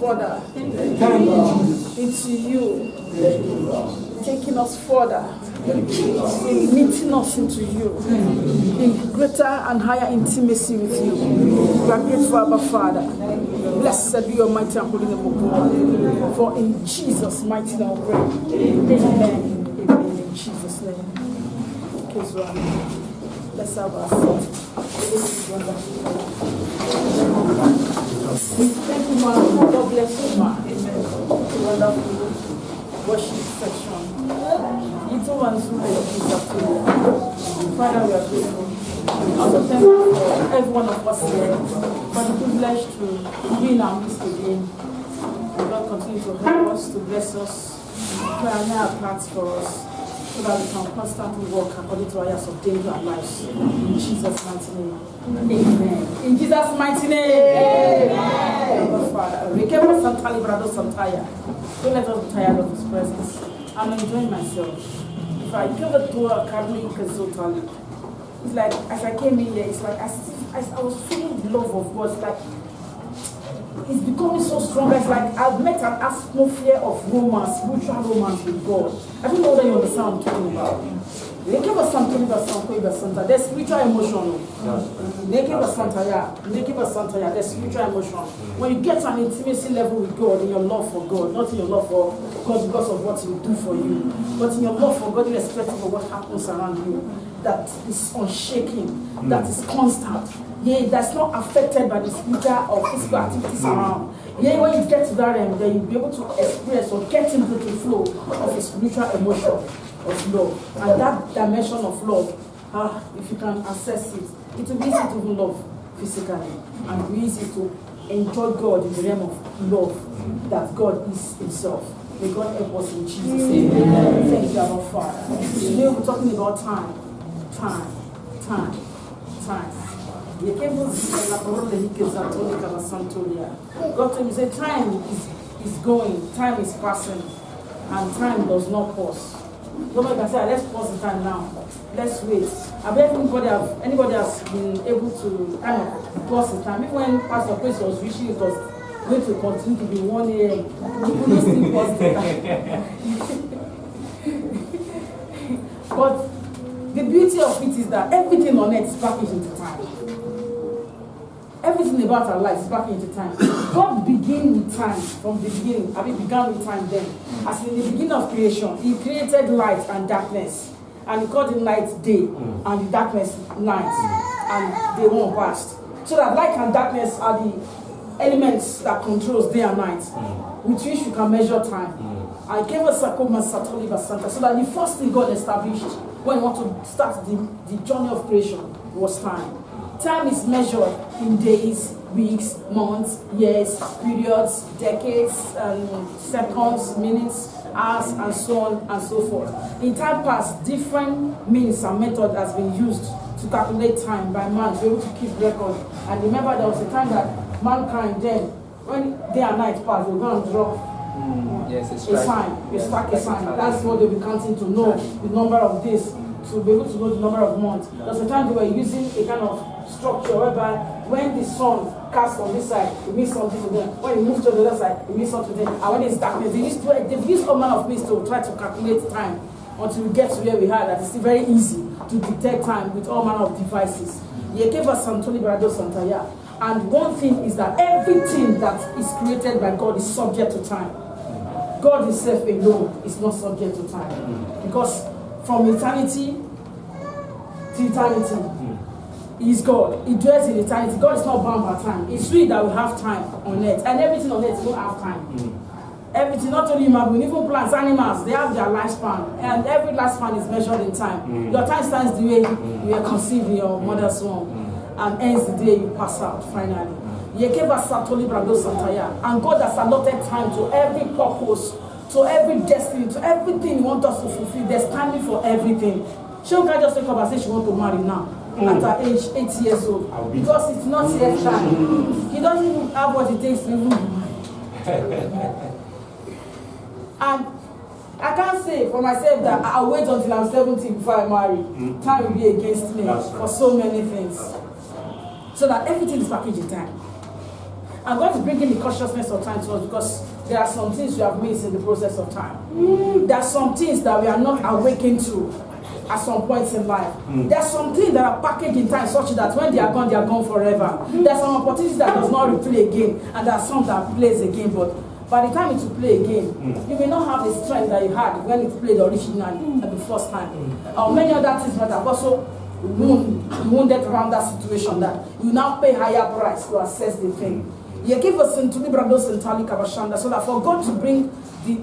further into you, taking us further, in meeting us into you, in greater and higher intimacy with you. We are grateful, Abba Father. Blessed be your mighty and holy name, O God. For in Jesus' mighty name we pray. Amen. Amen. In Jesus' name. Okay, let's have our seat. This is wonderful. Thank you, man. God bless you, man. Amen. Wonderful worship section. Little ones who are Jatula. Father, we are grateful. Also, thank you for every one of us here for the privilege to be in our midst again. And God continue to help us, to bless us, pioneer our paths for us, so that we can constantly walk according to our years of danger and lives. In Jesus' mighty name. Amen. In Jesus' mighty name. Amen. Father, don't let us be tired of His presence. I'm enjoying myself. If I give it to a Carly, it's like as I came in here, it's like I was feeling the love of God. It's like it's becoming so strong. It's like I've met an atmosphere of romance, spiritual romance with God. I don't know whether you understand what I'm talking about. They give us something about there's spiritual emotion. They give us something, there's spiritual emotion. When you get to an intimacy level with God, in your love for God, not in your love for God because of what He will do for you, but in your love for God, irrespective of what happens around you, that is unshaking, that is constant. Yeah, that's not affected by the spiritual or physical activities around. Yeah, when you get to that end, then you'll be able to express or get into the flow of a spiritual emotion of love. And that dimension of love, if you can access it, it will be easy to love physically and be easy to enjoy God in the realm of love that God is Himself. May God help us in Jesus' name. Amen. Thank you, our Father. Today we're talking about time. God told me, say, time is going, time is passing, and time does not pause. Nobody can say, let's pause the time now. Let's wait. I bet anybody has been able to kind of pause the time. Even when Pastor Chris was wishing it was going to continue to be 1 a.m., you couldn't still pause the time. But the beauty of it is that everything on earth is packaged into time. Everything about our life is packaged into time. God began with time from the beginning. I mean, began with time then. As in the beginning of creation, He created light and darkness. And He called the light day and the darkness night. And they won't passed. So that light and darkness are the elements that controls day and night, with which you can measure time. I gave us so that the first thing God established when He wanted to start the journey of creation was time. Time is measured in days, weeks, months, years, periods, decades, seconds, minutes, hours, and so on and so forth. In time past, different means and methods has been used to calculate time by man to be able to keep record. And remember, there was a time that mankind then, when day and night passed, they were going to draw a sign, a sign. That's what they'll be counting to know the number of days, to be able to know the number of months. There was a time they were using a kind of structure whereby when the sun casts on this side, it means something to them. When it moves to the other side, it means something to them. And when it's darkness, they've used all manner of means to try to calculate time until we get to where we are. That it's very easy to detect time with all manner of devices. And one thing is that everything that is created by God is subject to time. God Himself alone is not subject to time. Because from eternity to eternity, He is God. He dwells in eternity. God is not bound by time. It's true that we have time on earth. And everything on earth will have time. Everything, not only human beings, even plants, animals, they have their lifespan. And every lifespan is measured in time. Your time stands the way you were conceived in your mother's womb. And ends the day you pass out, finally. And God has allotted time to every purpose, to every destiny, to everything He wants us to fulfill. There's timing for everything. She can't just take up and say she wants to marry now. At her age, 8 years old. Because it's not yet time. He doesn't even have what it takes to even be married. And I can't say for myself that I'll wait until I'm 70 before I marry. Time will be against me for so many things. So that everything is packaged in time. And God is bringing the consciousness of time to us because there are some things we have missed in the process of time. There are some things that we are not awakened to at some points in life. There are some things that are packaged in time such that when they are gone forever. There are some opportunities that does not replay again, and there are some that plays again, but by the time it will play again, you may not have the strength that you had when it played originally at the first time. Many other things that have also wounded around that situation that you now pay higher price to assess the thing. You give us into so that for God to bring the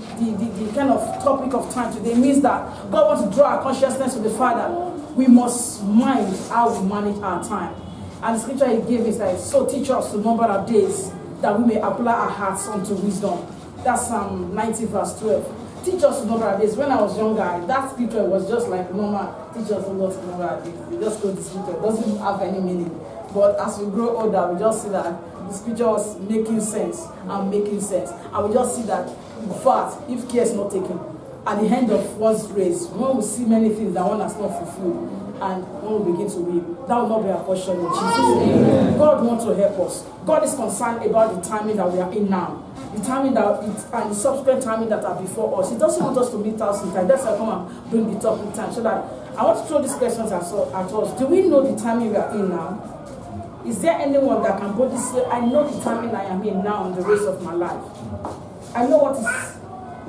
kind of topic of time today means that God wants to draw our consciousness to the Father. We must mind how we manage our time. And the scripture he gave is that, so teach us the number of days that we may apply our hearts unto wisdom. That's Psalm 90 verse 12. Teach us the number of days. When I was younger, that scripture was just like normal. Teach us the number of days. We just go to the scripture. It doesn't have any meaning. But as we grow older, we just see that the scripture was making sense and making sense. And we just see that, in fact, if care is not taken, at the end of one's race, one will see many things that one has not fulfilled, and one will begin to weep. That will not be our portion in Jesus' name. God wants to help us. God is concerned about the timing that we are in now. The timing that and the subsequent timing that are before us. He doesn't want us to meet us in time. That's why I come and bring the topic time. So that I want to throw these questions at us. Do we know the timing we are in now? Is there anyone that can boldly say, I know the timing I am in now in the race of my life? I know what is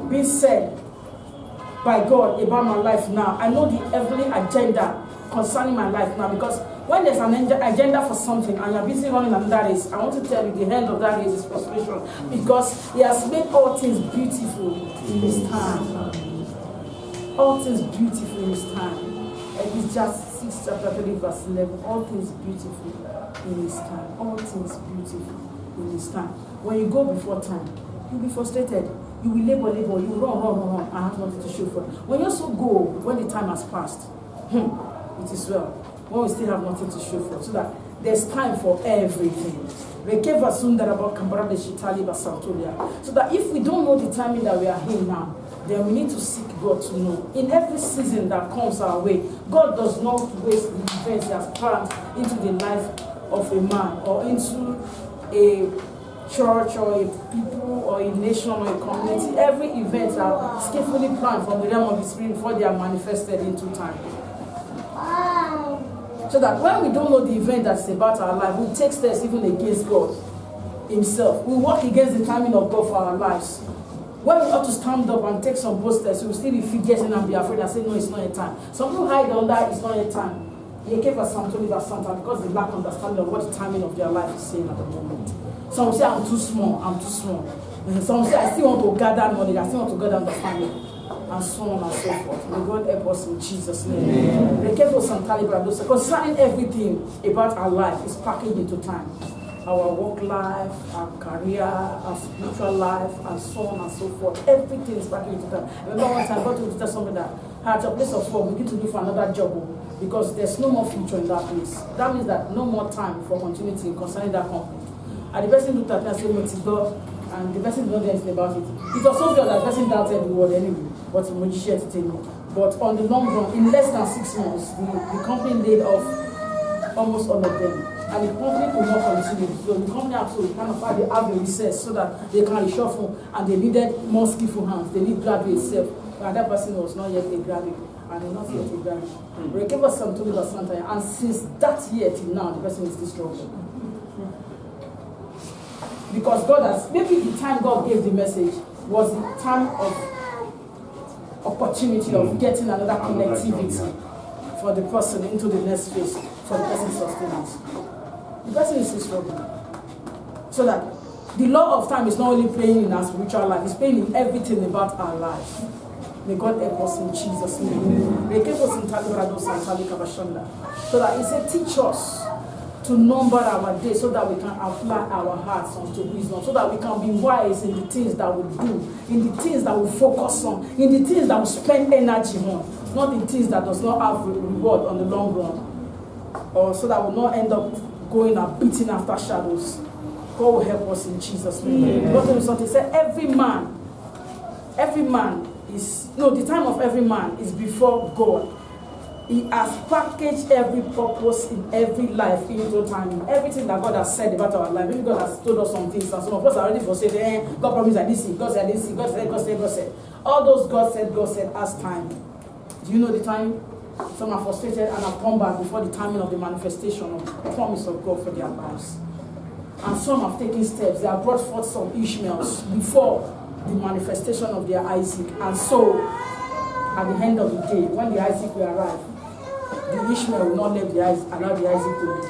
being said by God about my life now. I know the heavenly agenda concerning my life now, because when there's an agenda for something and you're busy running another race, I want to tell you the end of that race is frustration, because he has made all things beautiful in his time. All things beautiful in his time. It's just 6 chapter 3 verse 11. All things beautiful in his time. All things beautiful in his time. When you go before time, you'll be frustrated. You will labor, you will run, and have nothing to show for it. When you also go, when the time has passed, it is well. When we still have nothing to show for it. So that there's time for everything. So that if we don't know the timing that we are in now, then we need to seek God to know. In every season that comes our way, God does not waste the events he has planned into the life of a man or into a church or a people or a nation or a community. Every event are skillfully planned from the realm of the spirit before they are manifested into time. So that when we don't know the event that's about our life, we take steps even against God himself. We work against the timing of God for our lives. When we ought to stand up and take some bold steps, we will still be fidgeting and be afraid and say, no, it's not a time. Some people hide under, it's not a time. They gave us some 20 verse something because they lack understanding of what the timing of their life is saying at the moment. Some say, I'm too small. And some say, I still want to gather knowledge, I still want to gather understanding. And so on and so forth. May God help us in Jesus' name. Be careful sometimes, concerning everything about our life is packaged into time. Our work life, our career, our spiritual life, and so on and so forth. Everything is packaged into time. I remember one time I got to tell somebody that at a place of work, we need to look for another job because there's no more future in that place. That means that no more time for continuity concerning that company. And the person looked at me and said, it's God. And the person didn't know anything about it. It was so obvious that the person doubted the word anyway, but he shared to tell me. But on the long run, in less than 6 months, the company laid off almost all of them. And the company could not continue. So the company had to kind of have a recess so that they can reshuffle, and they needed more skillful hands. They need graduates itself. And that person was not yet a graduate. And they're not yet a graduate. But they gave us some told us something. And since that year till now, the person is still struggling. Because God has, maybe the time God gave the message was the time of opportunity of getting another connectivity for the person into the next phase, for the person's sustenance. The person is still struggling. So that the law of time is not only playing in our spiritual life, it's playing in everything about our life. May God help us in Jesus' name. May God help us in so that He said, teach us to number our days so that we can apply our hearts unto wisdom, so that we can be wise in the things that we do, in the things that we focus on, in the things that we spend energy on, not in things that does not have reward on the long run, or so that we'll not end up going and beating after shadows. God will help us in Jesus' name. But he said, every man is, no, the time of every man is before God. He has packaged every purpose in every life into timing. Everything that God has said about our life, maybe God has told us some things, and some of us are already frustrated. God promised I didn't see, God said I didn't see, God said. All those God said as time. Do you know the time? Some are frustrated and have come back before the timing of the manifestation of the promise of God for their lives. And some have taken steps. They have brought forth some Ishmaels before the manifestation of their Isaac. And so, at the end of the day, when the Isaac will arrive, the Ishmael will not let allow the Isaac to live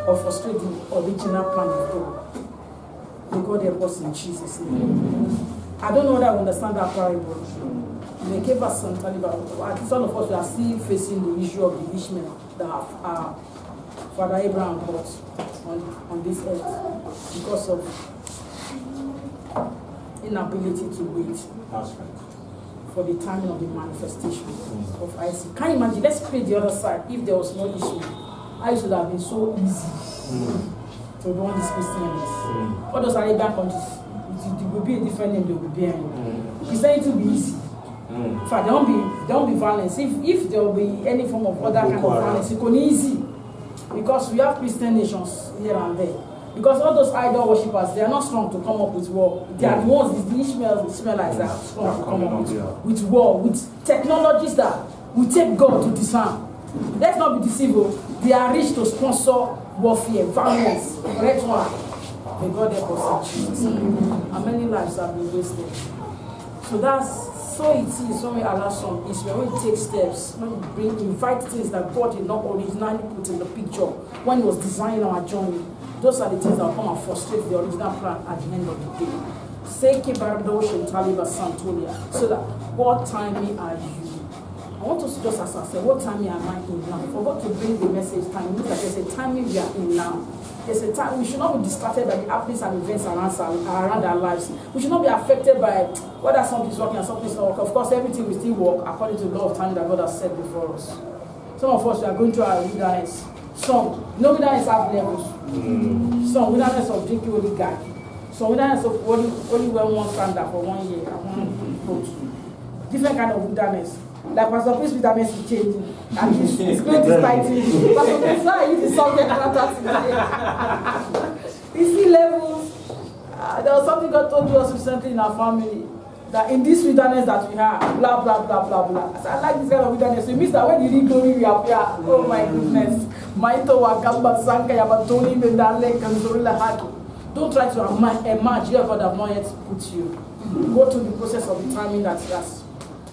or frustrate the original plan of God. May God help us in Jesus' name. I don't know whether I understand that parable. They gave us some time about some of us are still facing the issue of the Ishmael that Father Abraham brought on this earth because of inability to wait. That's right. For the timing of the manifestation of Isaac. Can you imagine? Let's play the other side. If there was no issue, I should have been so easy to run this Christianity. All those Arabian countries, it will be a different name they will be bearing. Christianity will be easy. In fact, there won't be violence. If there will be any form of other kind of violence, it will be easy. Because we have Christian nations here and there. Because all those idol worshippers, they are not strong to come up with war. They are the ones, it's the Ishmaelites that are strong to come up with war, with technologies that will take God to disarm. Let's not be deceived. They are rich to sponsor warfare, violence, correct one. May God help us in Jesus' name. And many lives have been wasted. So it is when we allow some Israel, when we take steps, when we invite things that God did not originally put in the picture, when He was designing our journey. Those are the things that will come and frustrate the original plan at the end of the day. So that what timing are you? I want us to just ask ourselves, what timing am I in now? For God to bring the message time, look like there's a timing we are in now. There's a time we should not be distracted by the happenings and events around our lives. We should not be affected by whether something is working and something is not working. Of course, everything will still work according to the law of time that God has set before us. Some of us we are going through our wilderness. Some, wilderness have levels. Some wilderness of drinking only guy. Some wilderness of only wear one standard for 1 year and one coat. Different kind of wilderness. Like Pastor Chris with a message changing. And he's going to start it. Pastor Chris, why is the subject matter today? You see levels. There was something God told us recently in our family. That in this wilderness that we have, blah, blah, blah, blah, blah. So I like this kind of wilderness. It means that when the real glory will appear, oh my goodness. Don't try to emerge where God has not yet put you. Go through the process of the timing that He has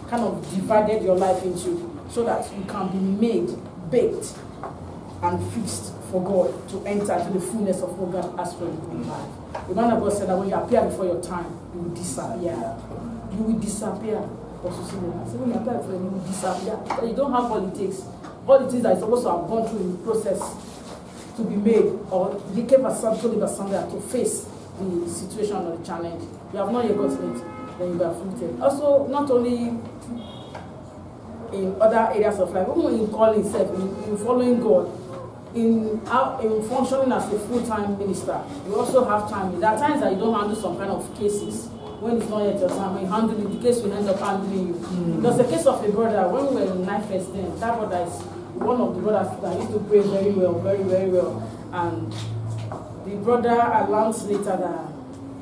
kind of divided your life into so that you can be made, baked, and fixed for God to enter into the fullness of what God has for you in life. The man of God said that when you appear before your time, you will disappear. You will disappear. When you appear before you will disappear. But you don't have what it takes. All it is that is supposed to have gone through the process to be made, or you gave us something to face the situation or the challenge. You have not yet gotten it, then you will be afflicted. Also, not only in other areas of life, even in calling itself, in following God, in functioning as a full-time minister, you also have time. There are times that you don't handle some kind of cases when it's not yet your time. When you handle it, the case will end up handling you. There's a case of a brother when we were in 9th then. That brother is one of the brothers that used to pray very well, very, very well. And the brother announced later that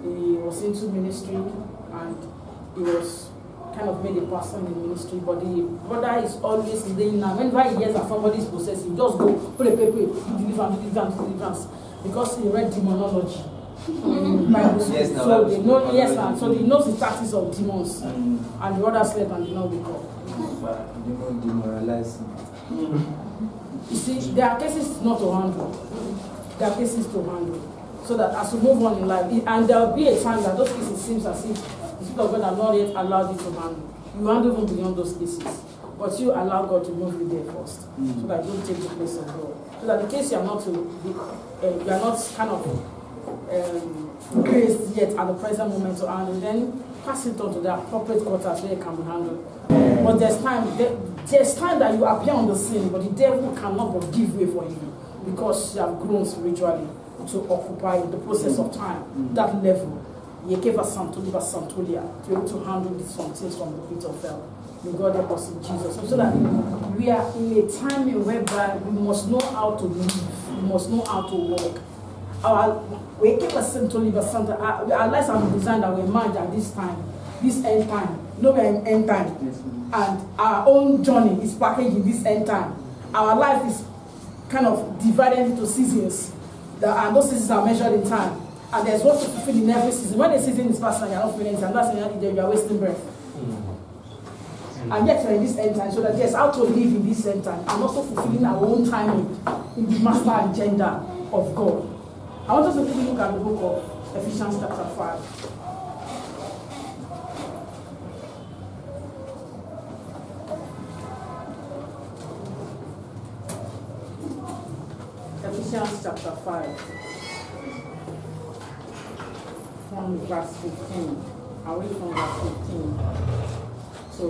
he was into ministry and he was kind of made a person in ministry, but the brother is always laying down. Whenever he hears that somebody is possessing, just go, pray, deliverance, because he read demonology. Yes, so they know, so he knows the tactics of demons, and the brother slept and did not wake up. Demoralizing. You see, there are cases not to handle. There are cases to handle. So that as we move on in life, and there will be a time that those cases seems as if the Spirit of God has not yet allowed you to handle. You handle even beyond those cases. But you allow God to move you there first. So that you don't take the place of God. So that the case you are not kind of graced yet at the present moment to handle, then pass it on to the appropriate quarters where it can be handled. But there's time that you appear on the scene, but the devil cannot but give way for you because you have grown spiritually to occupy the process of time, that level. You gave us some to be able to handle some things from the pit of hell. May God help us in Jesus. So that we are in a time whereby we must know how to live. We must know how to walk. Our lives are designed that we manage at this time, this end time. No, we're in end time. And our own journey is packaged in this end time. Our life is kind of divided into seasons. And those seasons are measured in time. And there's what to fulfill in every season. When the season is passing and you're not feeling it, and that's when you're wasting breath. And yet we're in this end time, so that yes, how to live in this end time and also fulfilling our own timing in the master agenda of God. I want us to quickly look at the book of Ephesians chapter 5. Ephesians chapter 5. From verse 15. I'll read from verse 15 to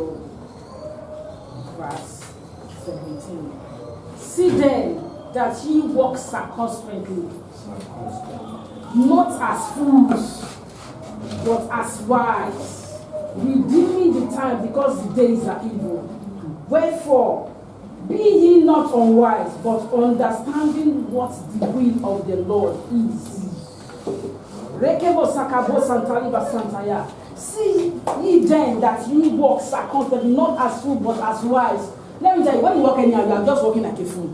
verse 17. See then that ye walk circumspectly, not as fools, but as wise, redeeming the time, because the days are evil. Wherefore, be ye not unwise, but understanding what the will of the Lord is. See ye then that ye walk circumspectly, not as fools, but as wise. Let me tell you, when you walk anyhow, you are just walking like a fool.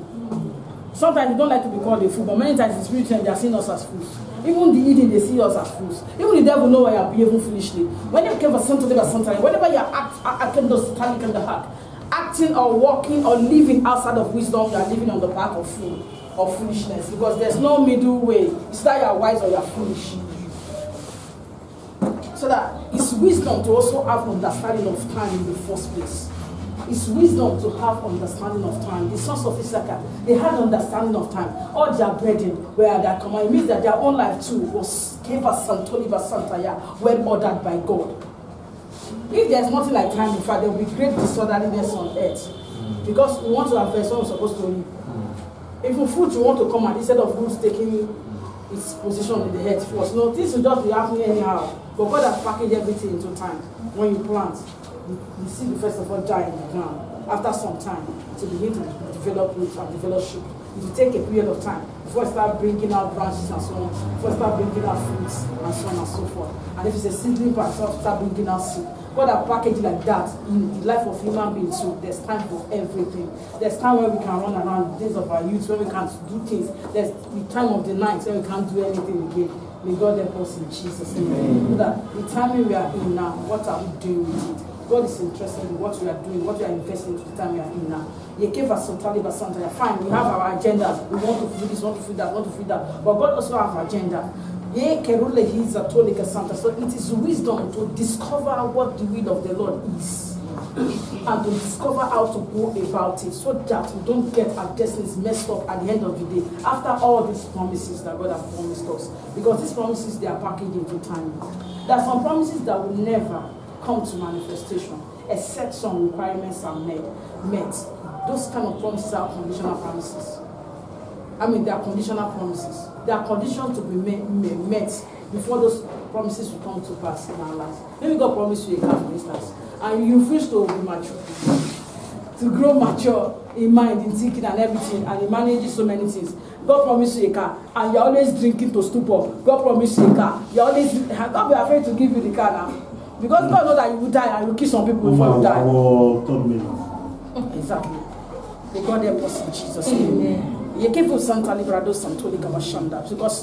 Sometimes you don't like to be called a fool, but many times in spiritual they are seeing us as fools. Even the eating, they see us as fools. Even the devil knows why you are behaving foolishly. When you came for something, whenever you are acting those standing in the heart, acting or walking or living outside of wisdom, you are living on the path of fool or foolishness, because there's no middle way. It's either you are wise or you are foolish. So that it's wisdom to also have understanding of time in the first place. It's wisdom to have understanding of time. The sons of Issachar, they had understanding of time. All their burden were at their command. It means that their own life too was well ordered by God. If there's nothing like time, in fact, there will be great disorderliness on earth. Because we want to have what we're supposed to live. If a fruit you want to come out, instead of roots taking its position in the head first. No, this will just be happening anyhow. But God has packaged everything into time. When you plant, the seed first of all die in the ground. After some time, it will begin to develop roots and develop shoot. It will take a period of time before it start bringing out branches and so on, before it start bringing out fruits and so on and so forth. And if it's a seedling plant, it will start bringing out seed. God has packaged like that in the life of human beings. So there's time for everything. There's time when we can run around, the days of our youth, when we can't do things. There's the time of the night when we can't do anything again. May God help us in Jesus' name. That the time we are in now, what are we doing with it? God is interested in what we are doing, what we are investing into the time we are in now. You gave us some time, fine, we have our agendas. We want to do this, want to do that, want to do that. But God also has an agenda. So it is wisdom to discover what the will of the Lord is and to discover how to go about it, so that we don't get our destinies messed up at the end of the day after all these promises that God has promised us. Because these promises, they are packaged into time. There are some promises that will never come to manifestation except some requirements are met. Those kind of promises are conditional promises. I mean, they are conditional promises. They are conditions to be met before those promises will come to pass in our lives. Maybe God promised you a car, for instance, and you wish to be mature, to grow mature in mind, in thinking and everything, and in managing so many things. God promised you a car, and you're always drinking to stupor. God promised you a car. You're always, don't be afraid to give you the car now. Because God knows that you will die and you kill some people before you die. Exactly. May God help us in Jesus' name. Because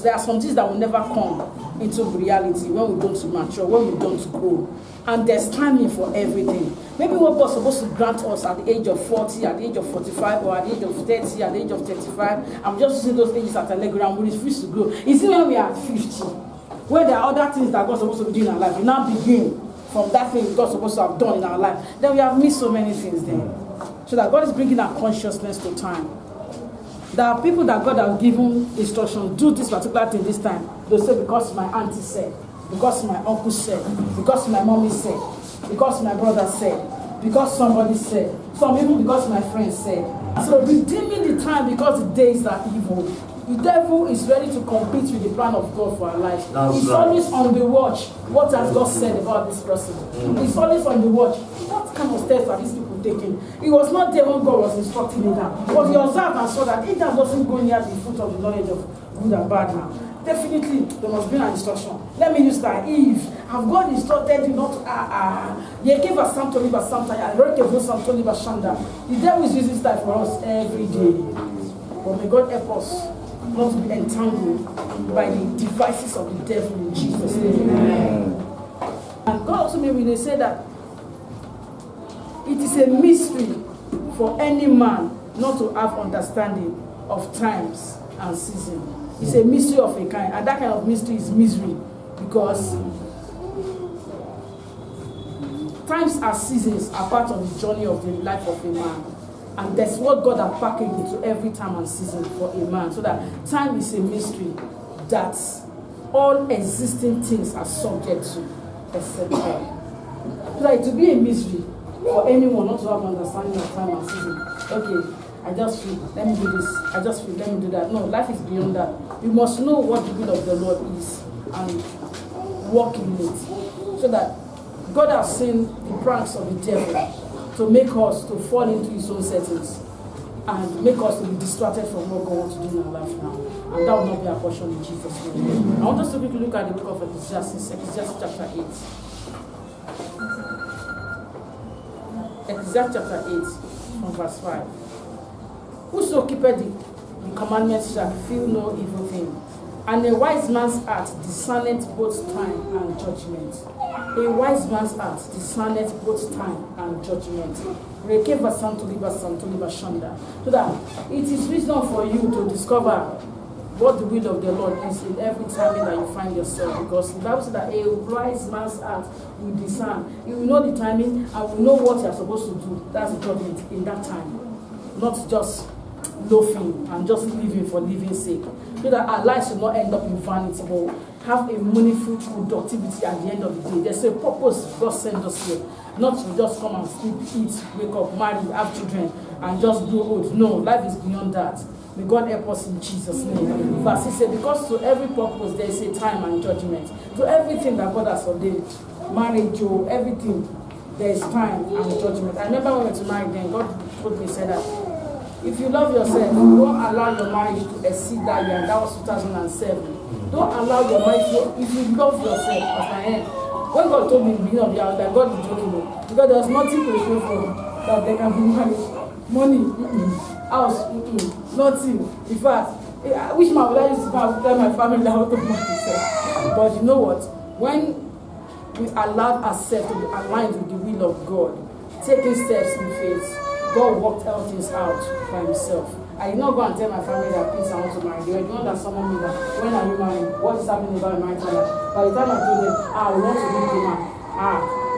there are some things that will never come into reality when we don't mature, when we don't grow. And there's timing for everything. Maybe what God's supposed to grant us at the age of 40, at the age of 45, or at the age of 30, at the age of 35. I'm just using those ages at Telegram, we refuse to grow. It's when we are 50, where there are other things that God's supposed to be doing in our life. We now begin from that thing God's supposed to have done in our life. Then we have missed so many things then. So that God is bringing our consciousness to time. There are people that God has given instructions, do this particular thing this time. They'll say, because my auntie said, because my uncle said, because my mommy said, because my brother said, because somebody said, some even because my friend said. So redeeming the time because the days are evil. The devil is ready to compete with the plan of God for our lives. He's always on the watch. What has God said about this person? He's always on the watch. What what kind of steps are these people taking? He was not there when God was instructing Adam. But he observed and saw that Adam doesn't go near the fruit of the knowledge of good and bad now. Definitely, there must be an instruction. Let me use that. Eve, have God instructed you not to Ye gave us some to live as some time, and gave us some to live as shanda. The devil is using that for us every day. But may God help us not to be entangled by the devices of the devil in Jesus' name. Amen. And God also made me say that it is a mystery for any man not to have understanding of times and seasons. It's a mystery of a kind, and that kind of mystery is misery, because times and seasons are part of the journey of the life of a man, and that's what God has packaged into every time and season for a man, so that time is a mystery that all existing things are subject to, except God. So that it will be a mystery for anyone not to have understanding of time and season. Okay, I just feel, let me do this. I just feel, let me do that. No, life is beyond that. You must know what the will of the Lord is and walk in it. So that God has seen the pranks of the devil to make us to fall into his own settings and make us to be distracted from what God wants to do in our life now. And that will not be our portion in Jesus' name. I want us to quickly look at the book of Ecclesiastes chapter 8. Ecclesiastes chapter 8 from verse 5. Whoso keepeth the commandments shall feel no evil thing, and a wise man's heart discerneth both time and judgment. A wise man's heart discerneth both time and judgment. So that it is wisdom for you to discover what the will of the Lord is in every time that you find yourself, because the Bible says that a wise man's heart will discern. You will know the timing and will know what you are supposed to do. That's the judgment in that time, not just loafing and just living for living's sake, so that our lives will not end up in vanity, but have a meaningful productivity at the end of the day. There's a purpose God sent us here, not to just come and sleep, eat, wake up, marry, have children, and just grow old. No, life is beyond that. May God help us in Jesus' name. Verse 6 says, because to every purpose there is a time and judgment. To everything that God has ordained, marriage, everything, there is time and judgment. I remember when we went to marry then, God told me, said that if you love yourself, don't allow your marriage to exceed that year. That was 2007. Don't allow your marriage to, if you love yourself, as I am. When God told me in the beginning of the hour that God is joking, because there's nothing to show for that they can be married. Money, house, nothing. In fact, which man would I use to tell my family how to marry myself? But you know what? When we allow ourselves to be aligned with the will of God, taking steps in faith, God worked all things out by himself. I did not go and tell my family that please I want to marry. They were the one that summoned me that when are you marrying? What is happening about my marriage? By the time I told them, we want to meet the man.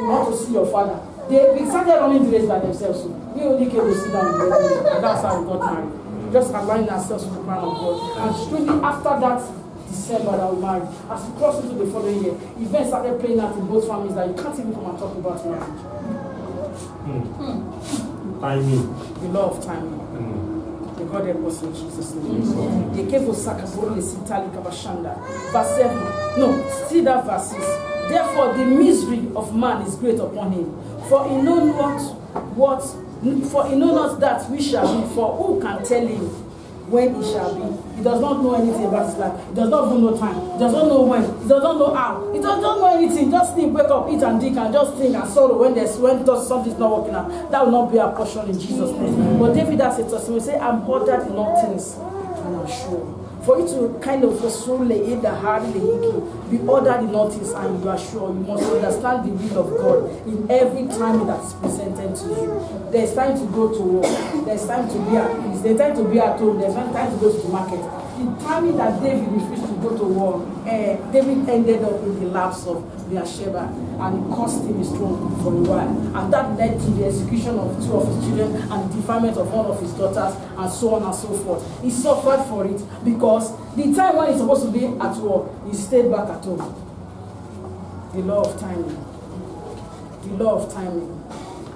We want to see your father. They started running the race by themselves. We only came to sit down with them, and that's how we got married. Just aligning ourselves with the plan of God. And strictly after that December that we married, as we crossed into the following year, events started playing out in both families that you can't even come and talk about marriage. Timing. The law of timing. The God help us in Jesus' name. Verse 7. No, see that verse 6. Therefore the misery of man is great upon him. For he know not that we shall be, for who can tell him when he shall be? He does not know anything about his life. He does not even know time. He does not know when. He does not know how. He does not know anything. Just think, wake up, eat and drink, and just think and sorrow when something's not working out. That will not be our portion in Jesus' name. But David has a testimony. Say, I'm ordered in all things, and I'm sure. For you to kind of be ordered in all things, and you are sure, you must understand the will of God in every time that is presented to you. There's time to go to work, there's time to be at peace, there's time to be at home, there's time to go to the market. The timing that David refused to go to war, David ended up in the laps of Bathsheba, and it cost him his throne for a while. And that led to the execution of 2 of his children and the defilement of one of his daughters, and so on and so forth. He suffered for it because the time when he's supposed to be at war, he stayed back at home. The law of timing. The law of timing.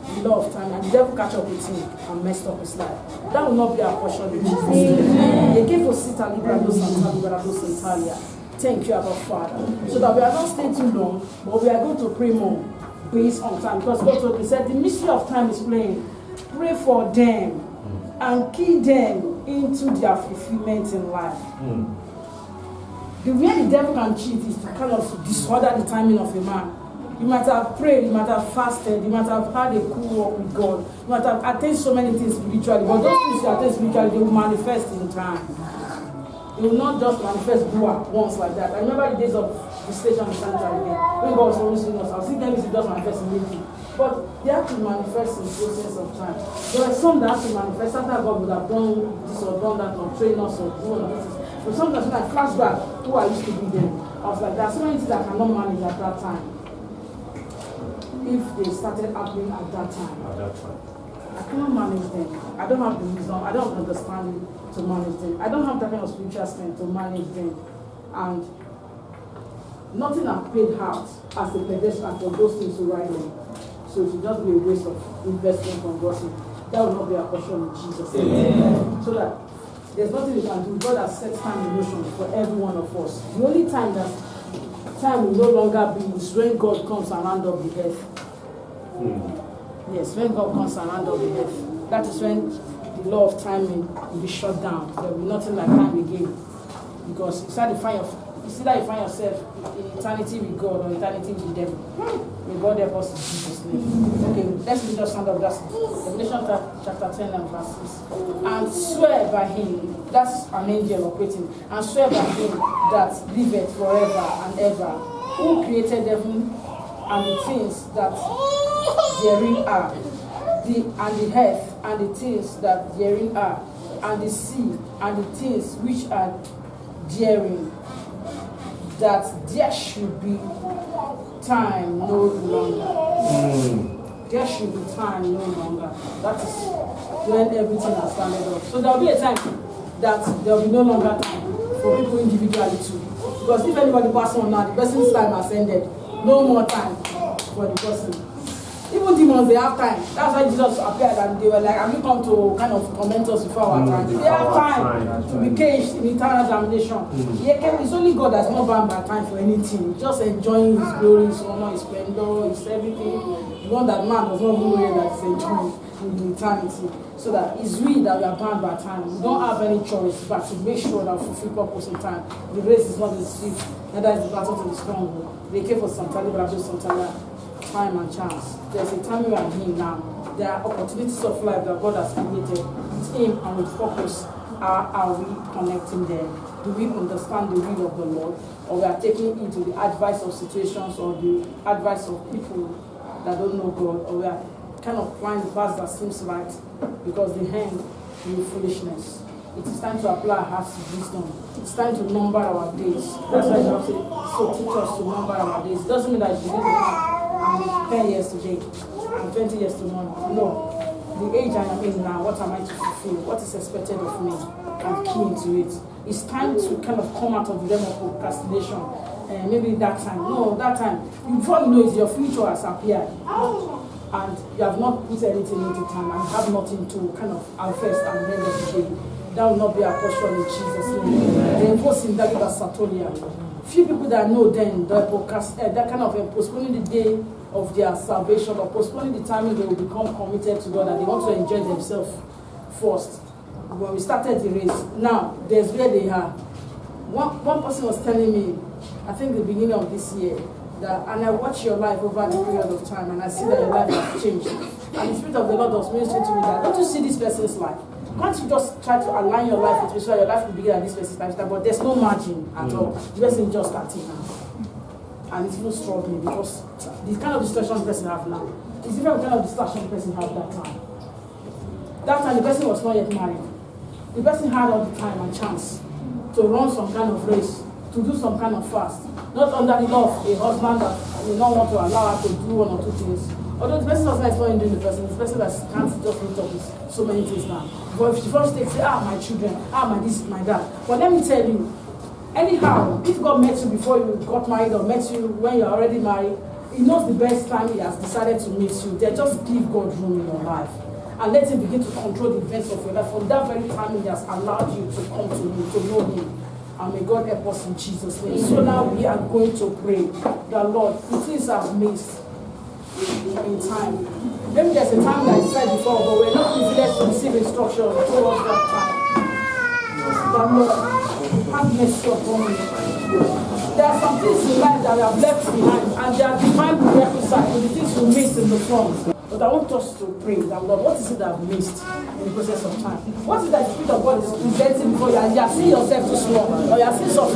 The law of time, and the devil catch up with him and messed up his life. That will not be our portion in Jesus' name. Thank you, our Father. So that we are not staying too long, but we are going to pray more. based on time. Because God told me, he said, the mystery of time is playing. Pray for them and key them into their fulfillment in life. The way the devil can cheat is to kind of disorder the timing of a man. You might have prayed, you might have fasted, you might have had a cool walk with God, you might have attained so many things spiritually, but those things you attain spiritually, they will manifest in time. They will not just manifest once like that. I remember the days of the station sanctuary again. When God was always saying us, I was thinking it just manifest immediately. But they have to manifest in the process of time. There are some that have to manifest after God would have done this or done that, or train us or do one of this. But sometimes when I flash back who I used to be then, I was like, there are so many things I cannot manage at that time. If they started happening at that time. I cannot manage them. I don't have the wisdom, I don't have the understanding to manage them. I don't have that kind of spiritual strength to manage them. And nothing has paid out as a pedestrian for those things to ride on. So it should just be a waste of investment from God. That will not be our portion in Jesus' name. So that there's nothing we can do. God has set time in motion for every one of us. The only time that time will no longer be is when God comes and hand up the earth. Yes, when God comes and hand up the earth. That is when the law of timing will be shut down. There will be nothing like time again. Because it's either you find yourself in eternity with God or eternity with the devil. May God help us in Jesus' name. Okay, let's read just hand up that. Revelation chapter 10 and verse 6. And swear by him, that's an angel operating, and swear by him that liveth forever and ever, who created heaven and the things that therein are, and the earth and the things that therein are, and the sea and the things which are therein, that there should be time no longer. There should be time no longer. That is when everything has started off. So there will be a time that there will be no longer time for people individually too. Because if anybody passes on now, the person's time has ended. No more time for the person. Even demons, they have time. That's why Jesus appeared and they were like, have you come to kind of torment us before our time? They have time to be caged in eternal damnation. It's only God that's not bound by time for anything. He's just enjoying his glory, his honor, his splendor, his everything. The one that man does not even know that he's enjoying in eternity. So that it's we that we are bound by time. We don't have any choice but to make sure that we fulfill purpose in time. The race is not the swift, neither is the battle to the strong. They came for Santali, but after Santali, time and chance. There's a time we are in now. There are opportunities of life that God has created with him and with purpose. Are we connecting them? Do we understand the will of the Lord? Or we are taking into the advice of situations or the advice of people that don't know God? Or we are kind of flying the path that seems right because the hand in foolishness. It is time to apply our hearts to wisdom. It's time to number our days. That's why you have to teach us to number our days. It doesn't mean that you need to 10 years today and 20 years tomorrow. No. The age I am in now, what am I to fulfill? What is expected of me? I'm key into it. It's time to kind of come out of the realm of procrastination. Maybe that time. No, that time. Before you know it, your future has appeared. And you have not put anything into time and have nothing to kind of harvest and end of the day. That will not be our portion in Jesus' name. The enforcing that is Satolia. Few people that know then that kind of postponing the day of their salvation or postponing the time they will become committed to God and they want to enjoy themselves first. When we started the race, now there's where they are. One person was telling me, I think the beginning of this year, that and I watch your life over the period of time and I see that your life has changed. And the Spirit of the Lord was ministering to me that don't you see this person's life? Can't you just try to align your life with me so your life will be bigger than this person's lifestyle? But there's no margin at all. The person just starting now. And it's even struggling because the kind of distraction the person have now is different kind of distraction the person had that time. That time the person was not yet married. The person had all the time and chance to run some kind of race, to do some kind of fast. Not under the law of a husband that will not want to allow her to do one or two things. Although the person was not exploring the person, the person that can't just meet up with so many things now. But if she first takes, say, my children, my this, my that. But let me tell you, anyhow, if God met you before you got married or met you when you're already married, he knows the best time he has decided to meet you. Then just give God room in your life. And let him begin to control the events of your life. From that very time, he has allowed you to come to him, to know him. And may God help us in Jesus' name. So now we are going to pray that, Lord, the things I've missed, in time. Maybe there's a time that I said before, but we're not privileged to receive instruction towards that time. But Lord, have mercy upon me. There are some things in life that we have left behind, and they are divine prerequisites for the things we miss in the front. But I want us to pray that, Lord, what is it that I've missed in the process of time? What is that the Spirit of God is presenting before you? You are seeing yourself too small, or you are seeing or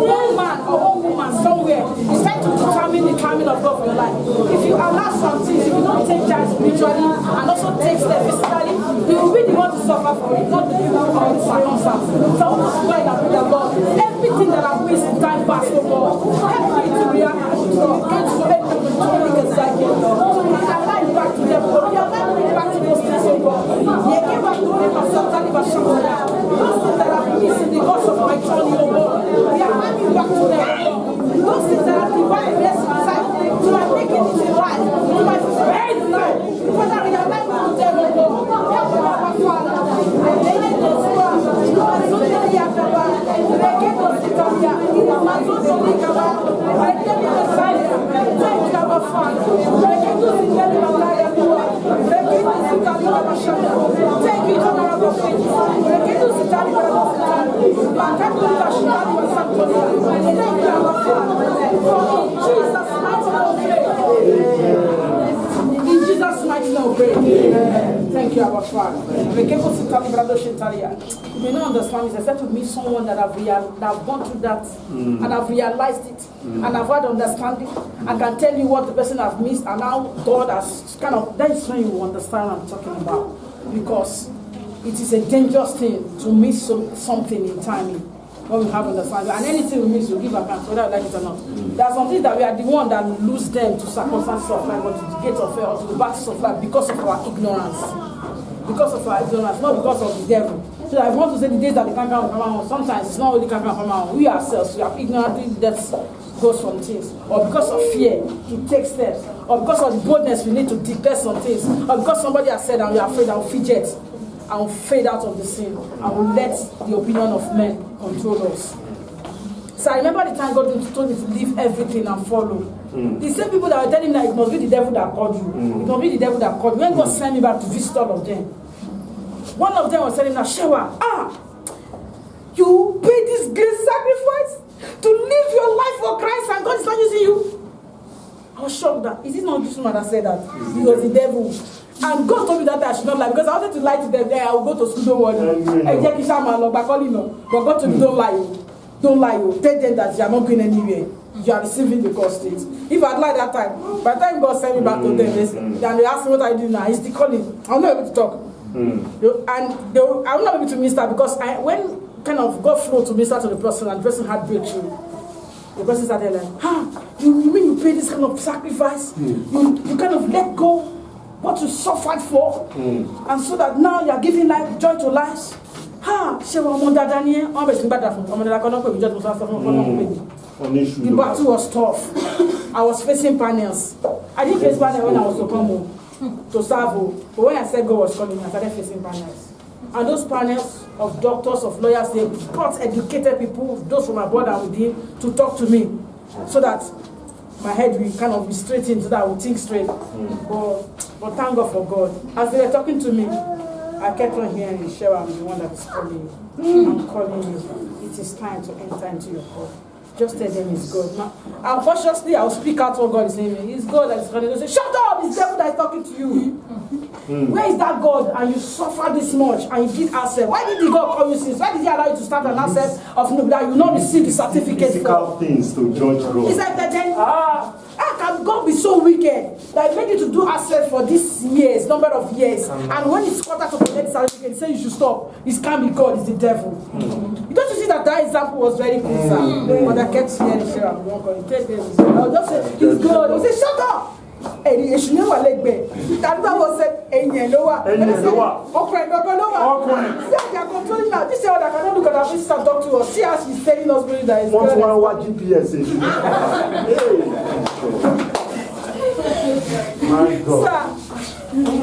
one man or one woman somewhere is trying to determine the timing of God for your life. If you allow some things, if you don't take charge spiritually and also take steps physically, you will be the one to suffer for it, not the people or the circumstance. So I want to pray that with the Lord, everything that I've missed in time past, oh God, help me to react to so we align back to them, but we align back to those things, oh God. Those things that I've missed in the course of my journey, oh God, we align back to them. Those things that are divine blessings, to my making it in life, to my faith life, whether we align back to them, oh God, help me, our Father. In Jesus' mighty name, pray. Thank you, our Father. You may not understand this, except to meet someone that have gone through that and have realized it and have had understanding. I can tell you what the person has missed and how God has that is when you will understand what I'm talking about. Because it is a dangerous thing to miss something in timing when we have understanding. And anything we miss, we give account, whether we like it or not. There are some things that we are the one that lose them to circumstances of life, or to the gates of hell, or to the battles of life because of our ignorance. Because of our ignorance, not because of the devil. So I want to say the days that the canker will come out, sometimes it's not only canker come out. We ourselves, we have ignorantly that goes from things. Or because of fear, to take steps. Or because of the boldness, we need to declare some things. Or because somebody has said and we are afraid, and we fidget and we fade out of the scene. And we let the opinion of men control us. So I remember the time God told me to leave everything and follow. The same people that were telling me that it must be the devil that called you. It must be the devil that called you. When God sent me back to visit all of them, one of them was telling me, Shewa, you paid this great sacrifice to live your life for Christ and God is not using you. I was shocked that, is it not this woman that said that? It was the devil. And God told me that I should not lie because I wanted to lie to them. I will go to school, don't worry. But God told me, don't lie. Don't lie. Tell them that you are not going anywhere. You are receiving the God state. If I lied that time, by the time God sent me back to them, and they asked me what I do now, he's the calling. I'm not able to talk. And I'm not able to minister because when kind of God flowed to minister to the person and the person had breakthrough, the person started like, you mean you pay this kind of sacrifice? You kind of let go what you suffered for, and so that now you are giving life, joy to lives. The battle was tough. I was facing panels. I didn't face panels when I was to come home to serve, but when I said God was calling me, I started facing panels. And those panels of doctors, of lawyers, they brought educated people, those from abroad and within, to talk to me, so that my head will kind of be straightened, so that I will think straight. But thank God for God. As they were talking to me, I kept on hearing the show, I'm the one that is calling you. I'm calling you. It is time to enter into your call. Just tell them it's God. Now, unconsciously, I'll speak out what God is saying. It's God that is calling you. Say, shut up! It's the devil that is talking to you. Where is that God? And you suffer this much and you did accept. Why did the God call you since? Why did he allow you to start an accept of no that you not receive the certificate physical things to judge God? It's like that then, how can God be so wicked that he made you to do accept for these years, number of years, and when it's quarter to get the certificate, he said you should stop. It can't be God, it's the devil. You don't see that example was very clear, but I kept hearing Sarah. I would just say, it's God. I would say, shut up! You should never let go. That was said, they are controlling now. This is what I cannot look at our sister and talk to us. See how she's telling us really that is God. What GPS is. My God. Sir,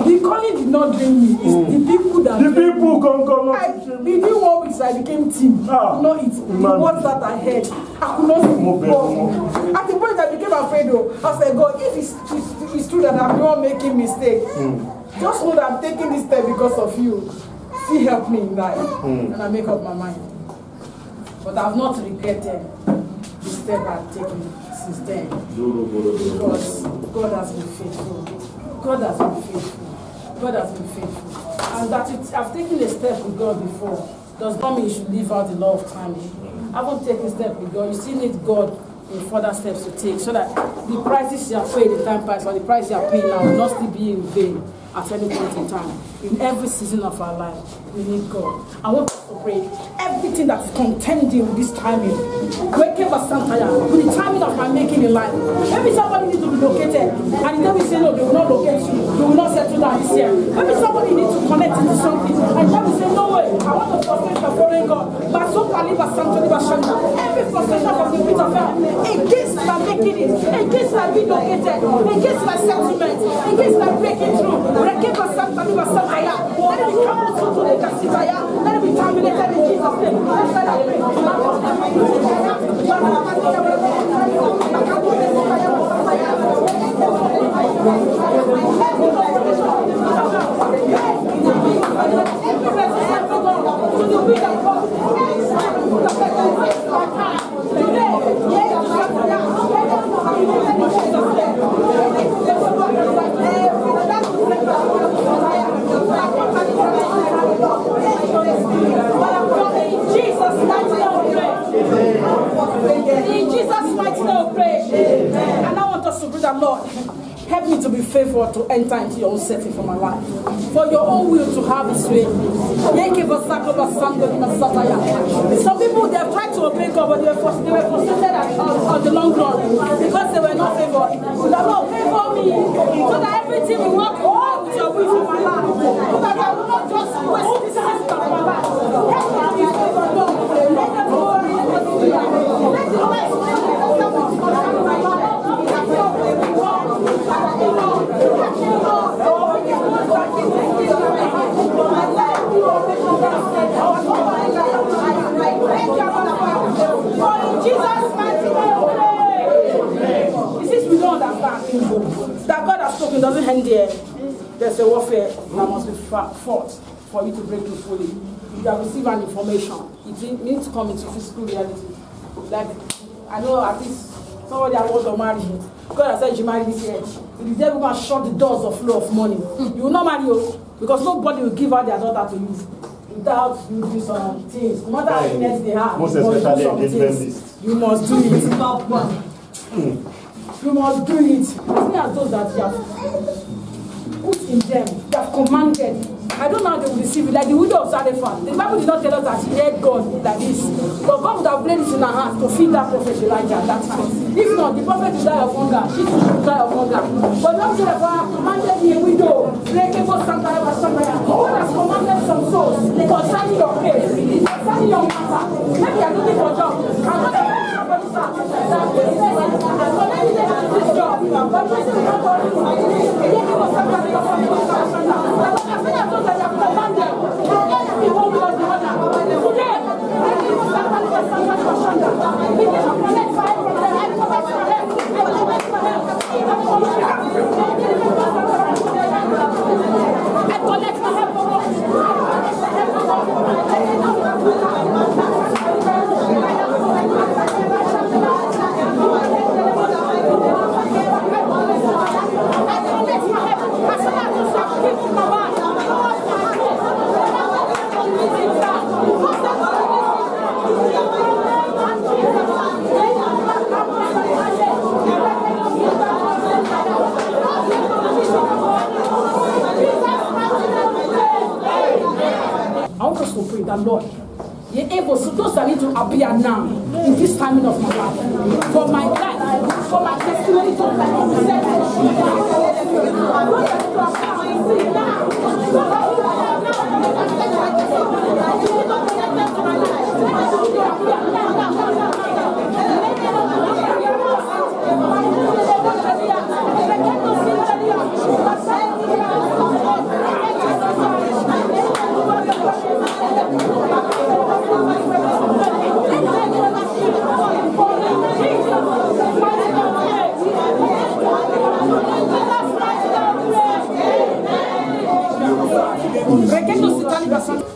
the calling did not bring me. It's the people that the people come Within 1 week, I became team. I could not eat. The words that I heard, I could not sleep. At the point I became afraid though. I said, God, if it's true that I'm not making mistakes, just know that I'm taking this step because of you. Still help me in life. And I make up my mind. But I've not regretted the step I've taken since then. Because God has been faithful. God has been faithful. God has been faithful. And that I've taken a step with God before does not mean you should leave out the law of timing. I haven't taken a step with God. You still need God in further steps to take so that the prices you are paying, the time price, or the price you are paying now will not still be in vain at any point in time. In every season of our life, we need God. I want us to pray. Everything that is contending with this timing, with the timing of my making in life. Maybe somebody needs to be located, and the devil say no, they will not locate you. You will not settle down this year. Maybe somebody needs to connect into something, and the devil say no way. I want to frustrate the following God. Every frustration from the pit of hell against my making it, against my being located, against my settlement, against my breaking through. Let it be let it be terminated in Jesus' name. In Jesus' mighty name, pray. And I want us to pray that, Lord, help me to be faithful to enter into your own setting for my life. For your own will to have its way. Some people, they have tried to obey God, but they were frustrated on the long run because they were not favored. So that Lord, favor me so that everything will work well with your will for my life. So that I will not just waste this season of my life. Help me to be favored, Lord. Let them go. Let the rest that God has spoken doesn't end there. There's a warfare that must be fought for you to break through fully. If you have received an information, it needs to come into physical reality. Like, I know at least somebody I want to marry. God has said you should marry this year. If the devil will shut the doors of flow of money, you will not marry you because nobody will give out their daughter to you without you do some things. No matter how many they have, most especially engagement list. You must do it. You must do it. As many as those that you have put in them, you have commanded. I don't know how they will receive it. Like the widow of Zarephath. The Bible did not tell us that she heard God like this. But God would have placed it in her heart to feed that prophet Elijah at that time. If not, the prophet will die of hunger. She will die of hunger. But God said, I commanded me a widow. God has commanded some souls concerning your case, concerning your matter. Maybe you are looking for a job. I'm not going to somebody start. So maybe they have this job. But this is not what Lord, you're able, so those that need to appear now in this timing of my life, for my life, for my testimony to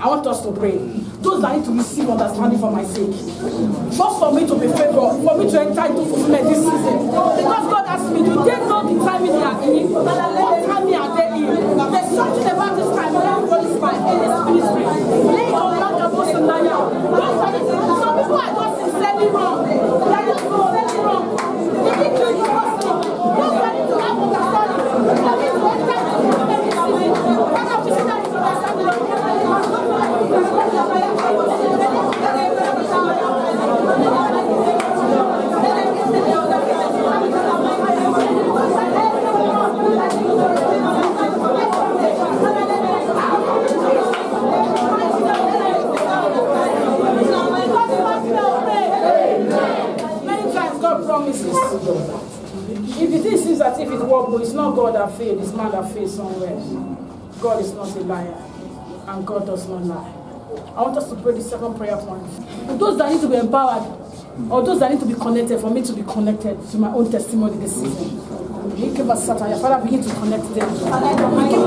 I want us to pray. Those that need to receive understanding for my sake. Just for me to be favored, for me to enter into fulfillment this season. Because God asked me, do they know the time they are in? What time they are there in? There's something about this time when everybody is fine in this ministry. Lay on like a boss and lie out. Some people are just sincerely wrong. They are just sincerely wrong. They need to be possible. Those that need to have understanding. They need to enter into fulfillment this season. Father, we see that it's understanding. Many times God promises. If it seems as if it works, but it's not God that failed, it's man that failed somewhere. God is not a liar, and God does not lie. I want us to pray the second prayer point. Those that need to be empowered, or those that need to be connected, for me to be connected to my own testimony this season. Father, begin to connect them. Begin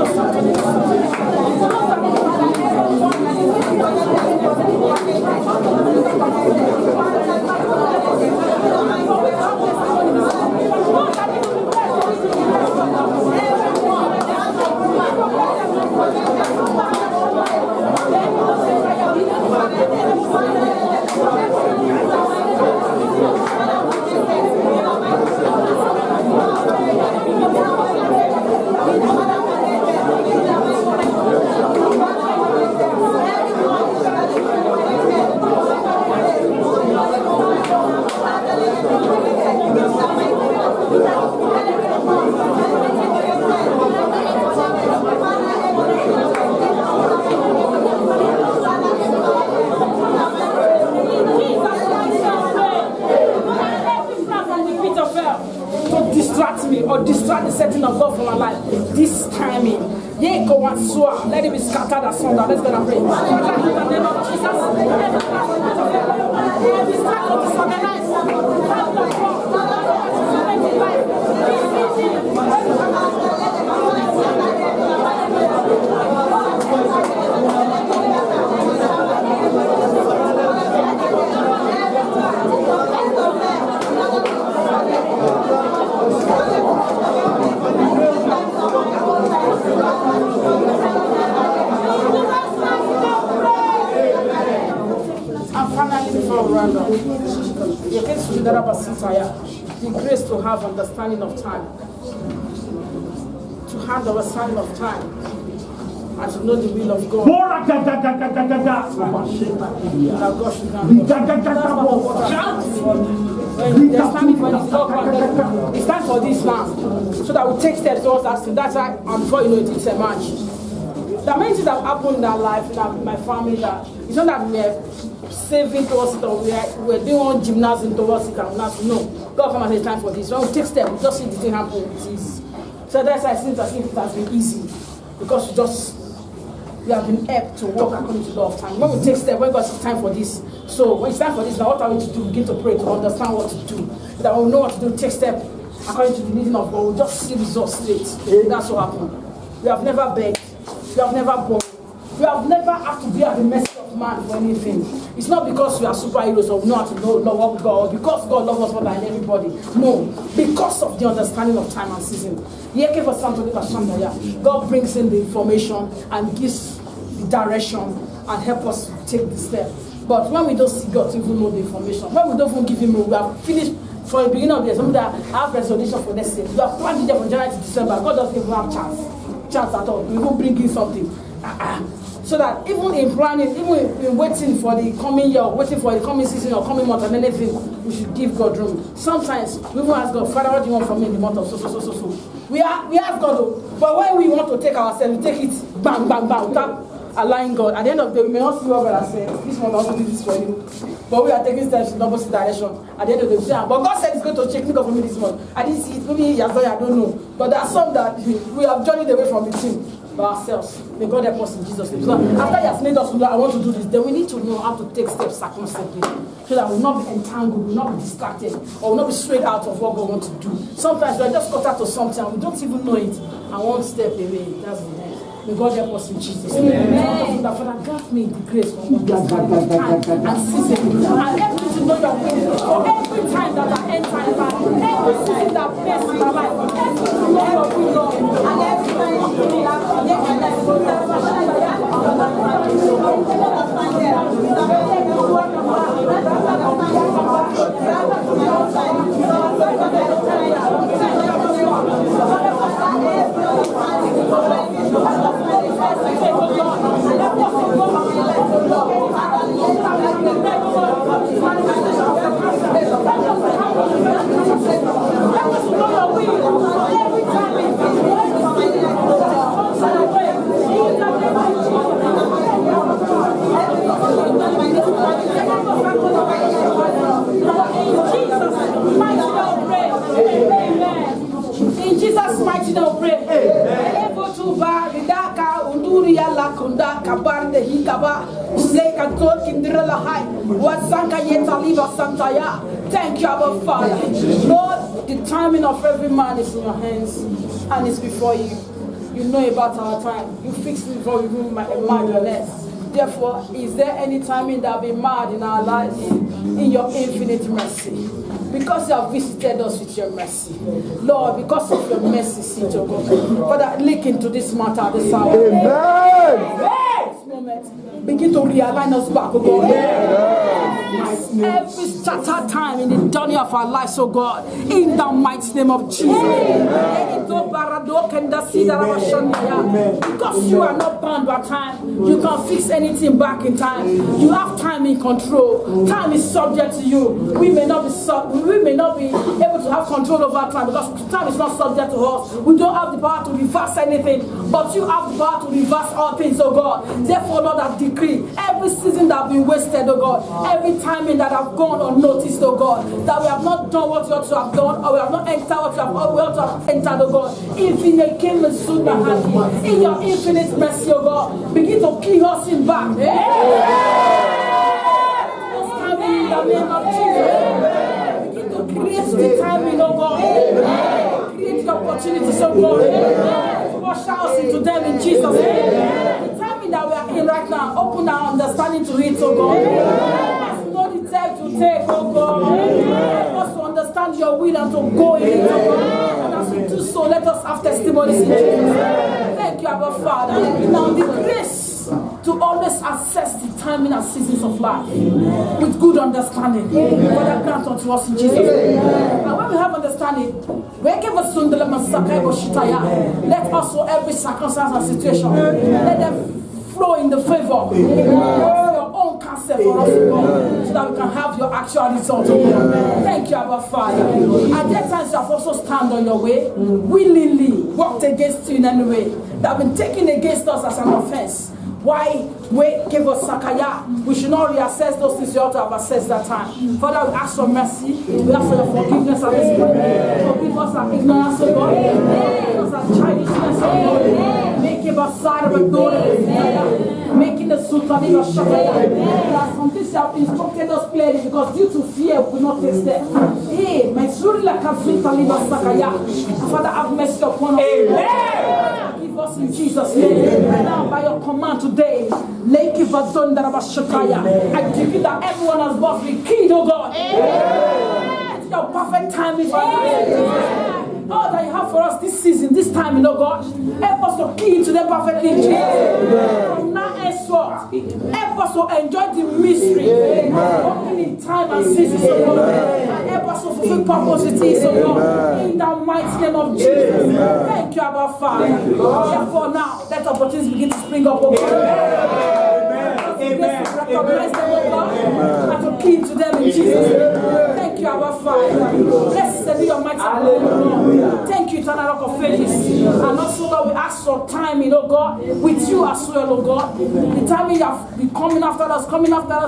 to distract the setting of God from our life. This timing. Let it be scattered as thunder. Let's go and pray. Father, in the name of Jesus, distract or disorganize. The grace to have understanding of time, to have the understanding of time, and to know the will of God. It's time for this now, so that we take steps towards us. That's why, and before you know it, it's a match. There are many things that have happened in our life, in my family, that it's not that we're saving towards it or we're doing gymnasium towards it and not. No. God come and say it's time for this. When we take steps, we just see the thing happen with ease. So that's why it seems as if it has been easy. Because we have been helped to walk according to the law of time. When we take steps, when God says it's time for this. So when it's time for this, now what are we to do? Begin to pray to understand what to do. That we know what to do, take steps according to the leading of God. We'll just see results straight. That's what happened. We have never begged. We have never borrowed. We have never had to be at the mercy of man for anything. It's not because we are superheroes or we know how to love God, or because God loves us more than everybody. No, because of the understanding of time and season. God brings in the information and gives the direction and help us take the step. But when we don't see God to even know the information, when we don't even give Him, we have finished from the beginning of the year. Some that have resolution for next year. We have planned it from January to December. God doesn't even have chance at all. We will bring in something. So that even in planning, even in waiting for the coming year, waiting for the coming season or coming month and anything, we should give God room. Sometimes we will ask God, Father, what do you want from me in the month of so. We ask God, but when we want to take ourselves, we take it bang, bang, bang, without allowing God. At the end of the day, we may not see what God has said. This one also did this for you. But we are taking steps in the opposite direction. At the end of the day, but God said He's going to check for me this month. I didn't see it. Maybe He has done it, I don't know. But there are some that we have journeyed away from the team by ourselves. May God help us in Jesus' name. So after He has made us know I want to do this, then we need to know how to take steps circumspectly, so that we will not be entangled, we will not be distracted, or will not be strayed out of what God wants to do. Sometimes we are just caught out of something and we don't even know it, and one step away, that's the end. May God help us in Jesus' name. Amen. Father, grant me the grace for understanding time and season. And help me to know your will for every time that I enter in life, every season that plays in my life, help me to know your will, Lord. And every time in Jesus' mighty name, pray. Thank you, Abba Father. Lord, the timing of every man is in your hands and it's before you. You know about our time. You fixed it before we move my imagination. Therefore, is there any timing that will be mad in our lives? In your infinite mercy. Because you have visited us with your mercy. Lord, because of your mercy, seat, oh God. Father, look into this matter this hour. Amen. This moment, begin to realign us back, oh God. Every scattered time in the journey of our lives, oh God, in the mighty name of Jesus. Because you are not bound by time, you can fix anything back in time. You have time in control. Time is subject to you. We may not be able to have control over time because time is not subject to us. We don't have the power to reverse anything, but you have the power to reverse all things, oh God. Therefore, Lord, I decree every season that has been wasted, oh God, every timing that have gone unnoticed, oh God, that we have not done what you ought to have done, or we have not entered what we ought to have entered, oh God. In your infinite mercy, oh God, begin to key us in back. In the name of Jesus. Begin to create the timing, oh God. Create the opportunities, oh God. Wash us into them in Jesus' name. The timing that we are in right now, open our understanding to it, oh God. To take, oh God. Help us to understand your will and to go in it, oh God. And as we do so, let us have testimonies in Jesus. Thank you, Abba Father. Now the grace to always assess the timing and seasons of life with good understanding. Father, grant unto us in Jesus' name. And when we have understanding, let also every circumstance and situation, let them flow in the favor of your own counsel for us, God, so that we can have your actual result. Thank you, Abba Father. At that times, you have also stand on your way, willingly worked against you in any way that have been taken against us as an offense. Why wait, give us sakaya? We should not reassess those things you ought to have assessed that time. Father, we ask for mercy. We ask for your forgiveness at this point. Forgive us our ignorance, O God. Forgive us our childishness, O God. Make it a side of a door. Making the sultan of Shakaya. There are some things you have instructed us clearly because due to fear we will not take steps. Hey, my surila kazuta liba sakaya. Father, have mercy upon us. Amen. Give us in Jesus' name. Now, by your command today, I decree that everyone has got the key to God. Amen. Your perfect time is right. All that you have for us this season, this time, you know, God, help us to key into them perfectly. From now henceforth, help us to enjoy the mystery, walking in time and seasons, so God, and help us to fulfill purposes, so God, in the mighty name of Jesus. Thank you, Abba Father. Therefore, now let opportunities begin to spring up, oh God. Amen. Recognize them, oh God, and to key to them in Jesus' name. Thank you, Abba Father. Blessed be your mighty name. Thank you, eternal rock of ages. And also, Lord, we ask for timing, oh God, with you as well, oh God. The timing you have been coming after us,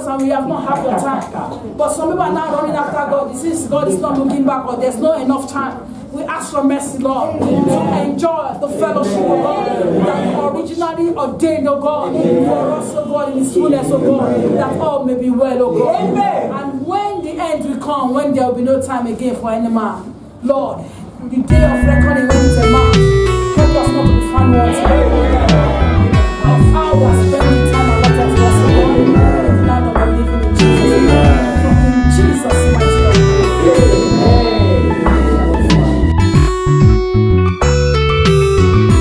and we have not had your time. But some people are now running after God. This is God is not looking back, or there's not enough time. We ask for mercy, Lord, to enjoy the fellowship of God that originally ordained, oh God, for us, oh God, in His fullness, oh God, that all may be well, oh God. Amen. And when the end will come, when there will be no time again for any man, Lord, the day of reckoning when it's a man, help us not to be found wanting.